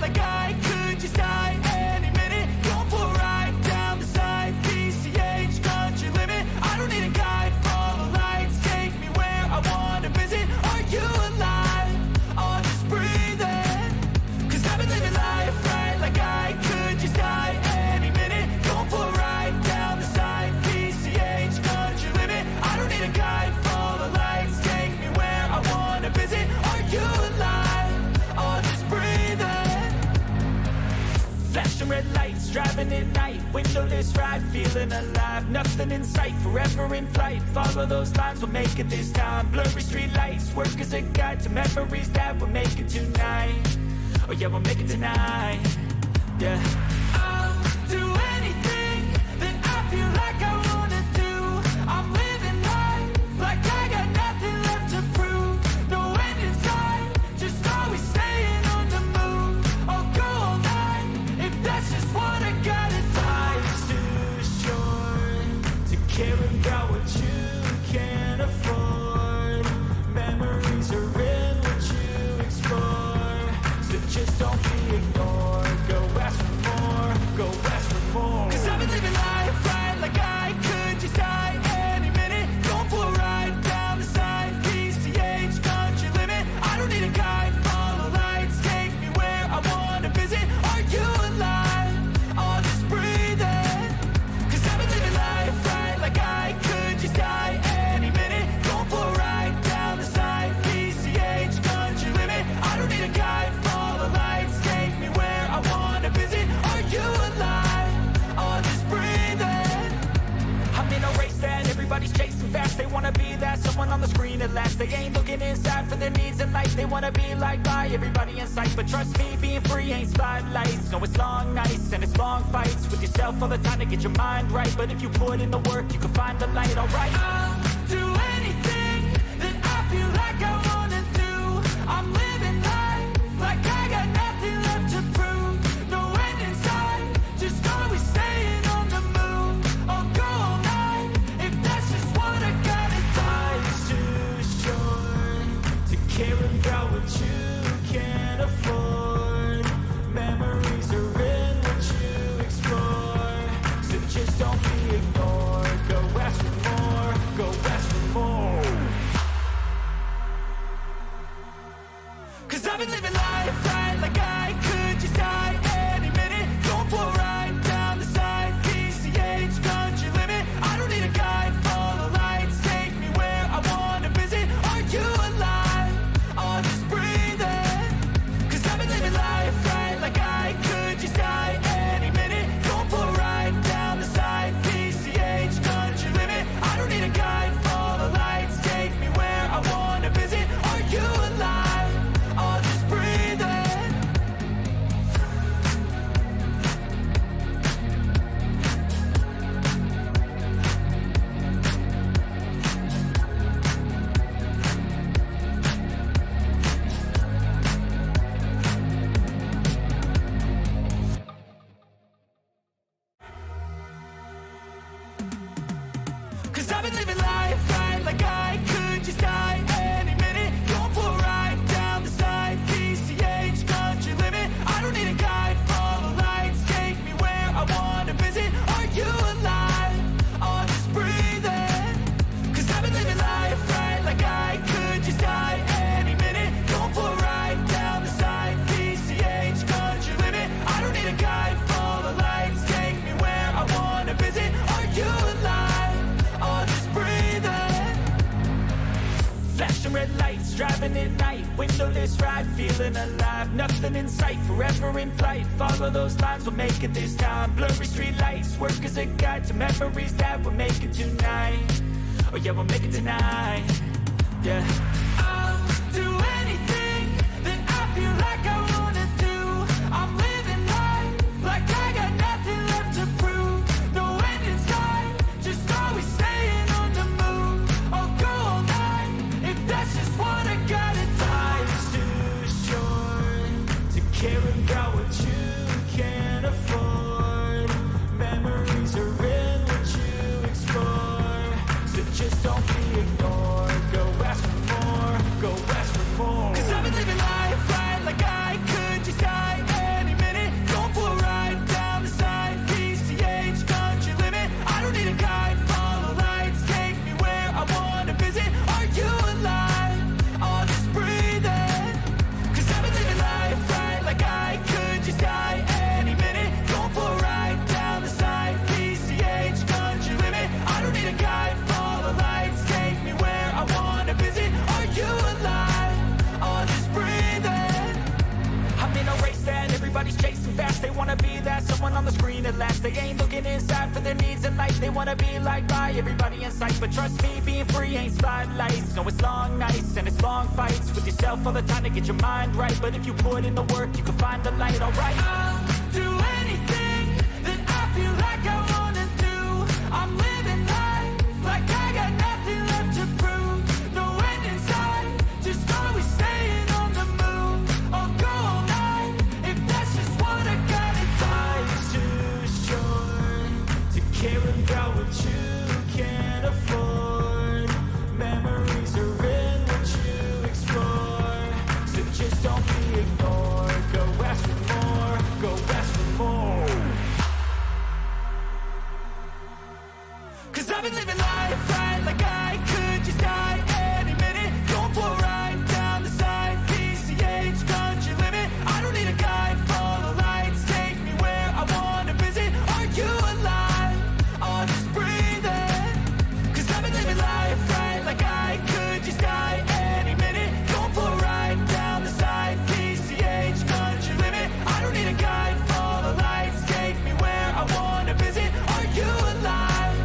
like I could just die any minute. Going for a ride down the side, PCH, country limit. I don't need a guide, follow lights, take me where I wanna visit. Are you alive? Or just breathing? Cause I've been living life right like I could just die any minute. Going for a ride down the side, PCH, country limit. I don't need a guide, follow lights, take me where I wanna visit. Are you alive? Or just breathing? Flashing red lights, driving at night, windowless ride, feeling alive. Nothing in sight, forever in flight. Follow those lines, we'll make it this time. Blurry street lights, work as a guide to memories that we're making tonight. Oh yeah, we'll make it tonight. Yeah. I'll do anything that I feel like I wanna do. I'm living life like I got nothing left to prove. No end in sight, just always staying on the move. I'll go all night if that's just what I gotta do. Life's too short to care about what you can't afford. Memories are in what you explore, so just don't be ignored. Go ask for more, go ask for more. Cause I've been living life right like I could just die any minute. Going for a ride down the side, PCH, country limit. I don't need a guide, follow lights, take me where I wanna visit. Are you alive? Or just breathing? Cause I've been living life right like I could just die any minute. Going for a ride down the side, PCH, country limit. I don't need a guide, follow lights, take me where I wanna visit. Are you alive? Or just breathing? I'm in a race that everybody's chasing fast. They wanna be that someone on the screen at last. They ain't looking inside for their needs in life. They wanna be liked by everybody in sight. But trust me, being free ain't spotlights. No, it's long nights and it's long fights with yourself all the time to get your mind right. But if you put in the work, you can find the light, alright. I'll do anything that I feel like I wanna do. I'm living life like I got nothing left to prove. No end in sight, just always staying on the move. I'll go all night if that's just what I gotta do. Life's too short to care about what you can't afford. Memories are in what you explore, so just don't be ignored. Go ask for more, go ask for more. Cause I've been living life right like I could just die any minute. Going for a ride down the side, PCH, country limit. I don't need a guide, follow lights, take me where I wanna visit. Are you alive? Or just breathing? Cause I've been living life right like I could just die any minute. Going for a ride down the side, PCH, country limit. I don't need a guide, follow lights, take me where I wanna visit. Are you alive? Or just breathing? Cause I've been living life right like I could just die any minute. Going for a ride down the side, PCH, country limit. I don't need a guide, follow lights, take me where I wanna visit. Are you alive? Or just breathing? Cause I've been living life right like I could just die any minute. Going for a ride down the side, PCH, country limit. I don't need a guide, follow lights, take me where I wanna visit. Are you alive? Or just breathing? Flashing red lights, driving at night, windowless ride, feeling alive. Nothing in sight, forever in flight. Follow those lines, we'll make it this time. Blurry street lights, work as a guide to memories that we're making tonight. Oh yeah, we'll make it tonight. Yeah. I'll do anything that I feel like I wanna do. I'm living life like I got nothing left to prove. No end in sight, just always staying on the move. I'll go all night if that's just what I gotta do. Life's too short to care about what you can't afford. Memories are in what you explore, so just don't be ignored. Go ask for more, wanna be that someone on the screen at last. They ain't looking inside for their needs in life. They wanna be liked by everybody in sight. But trust me, being free ain't spotlights. No, it's long nights and it's long fights with yourself all the time to get your mind right. But if you put in the work, you can find the light, alright? I'll do anything that I feel like I wanna do. I'm living life like I got nothing left to prove. No end in sight, just always staying on the move. I'll go all night if that's just what I gotta do. Life's too short to care about what you can't afford. Memories are in what you explore. So just don't be ignored. Go ask for more, go ask for more. 'Cause I've been living life right like I could just die any minute. Going for a ride down the side, PCH, country limit. I don't need a guide, follow lights, take me where I wanna visit. Are you alive? Or just breathing? 'Cause I've been living life right like I could just die any minute. Going for a ride down the side, PCH, country limit. I don't need a guide, follow lights, take me where I wanna visit. Are you alive?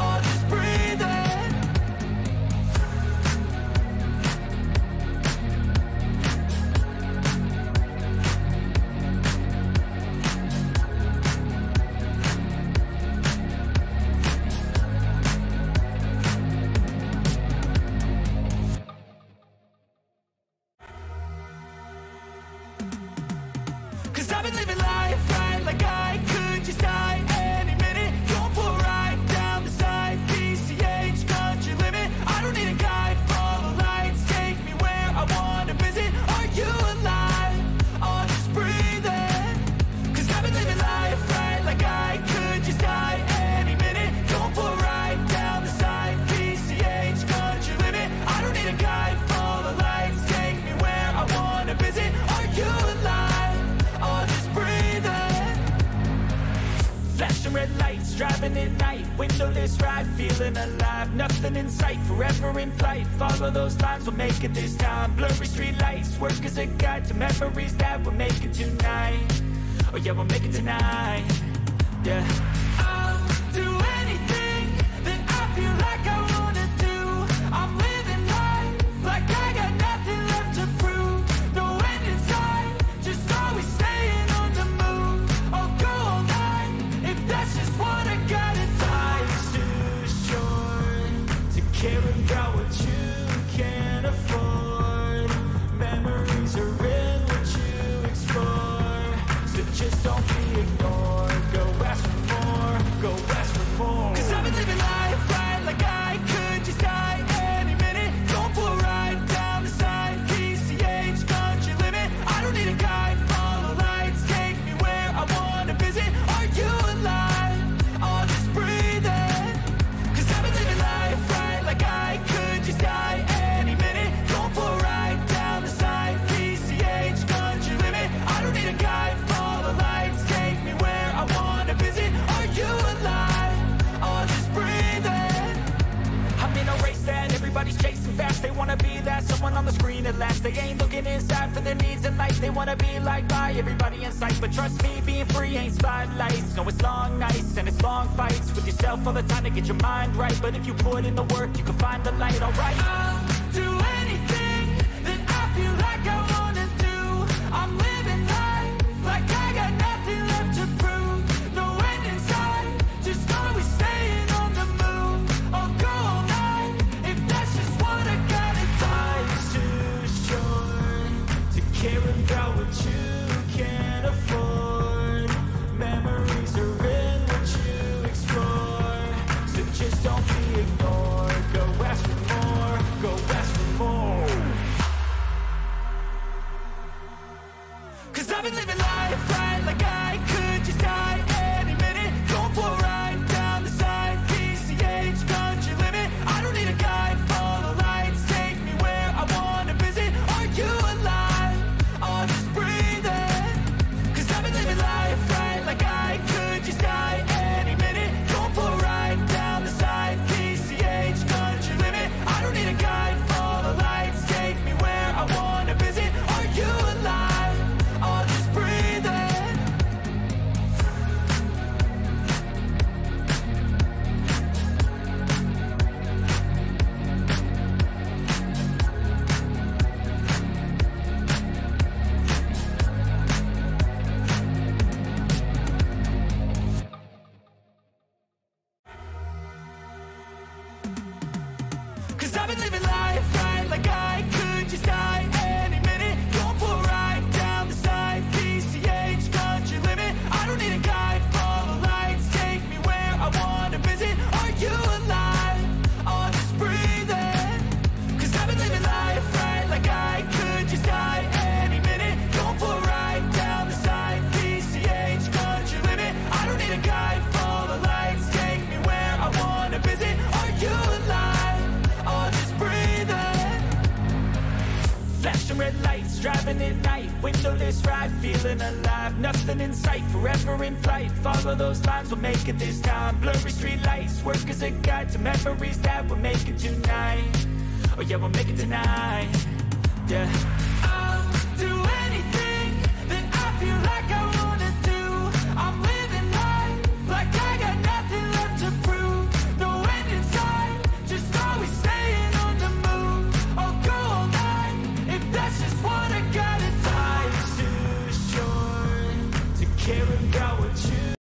Or just breathing? 'Cause I've been living life right like I could just die any minute. Going for a ride down the side, PCH, country limit. I don't need a guide, follow lights, take me where I wanna visit. Are you alive? Or just breathing? 'Cause I've been living life right like I could just die any minute. Going for a ride down the side, PCH, country limit. I don't need a guide, follow lights, take me where I wanna visit. Are you alive? Or just breathing? Flashing red lights, driving at night, windowless ride, feeling alive. Nothing in sight, forever in flight. Follow those lines, we'll make it this time. Blurry street lights, work as a guide to memories that we're making tonight. Oh yeah, we'll make it tonight. Yeah. I'll do anything that I feel like I wanna do. I'm living life like I got nothing left to prove. No end in sight, just always staying on the move. I'll go all night if that's just what I gotta do. Life's too short to care about what you can't afford. Memories are in what you explore. So just don't be ignored. Go ask for more, go ask for more. 'Cause I've been living life right like I could just die any minute. Going for a ride down the side, PCH, country limit. I don't need a guide, follow lights, take me where I wanna visit. Are you alive? Or just breathing? 'Cause I've been living life right like I could just die any minute. Going for a ride down the side, PCH, country limit. I don't need a guide, follow lights, take me where I wanna visit. Are you alive? Or just breathing? I'm in a race that everybody's chasing fast. They wanna be that someone on the screen at last. They ain't looking inside for their needs in life. They wanna be liked by everybody in sight. But trust me, being free ain't spotlights. No, it's long nights and it's long fights with yourself all the time to get your mind right. But if you put in the work, you can find the light, alright? I'll do anything that I feel like I wanna do. I'm living life like I got nothing left to prove. No end in sight, just always staying on the move. I'll go all night if that's just what I gotta do. Life's too short to care about what you can't afford. Memories are in what you explore. So just don't be ignored. Go ask for more, go ask for more. 'Cause I've been living life right like I could just die any minute. Going for a ride down the side, PCH, country limit. I don't need a guide, follow lights, take me where I wanna visit. Are you alive? Or just breathing? 'Cause I've been living life right like I could just die any minute. Going for a ride down the side, PCH, country limit. I don't need a guide, follow lights, take me where I wanna visit. Are you alive? Or just breathing? windowless ride, feeling alive. Nothing in sight, forever in flight. Follow those lines, we'll make it this time. Blurry street lights, work as a guide to memories that we're making tonight. Oh yeah, we'll make it tonight. Yeah, I'll do anything that I feel like I wanna do. I'm living life like I got nothing left to prove. No end in sight, just always staying on the move. I'll go all night if that's just what I gotta do. Life's too short to care about what you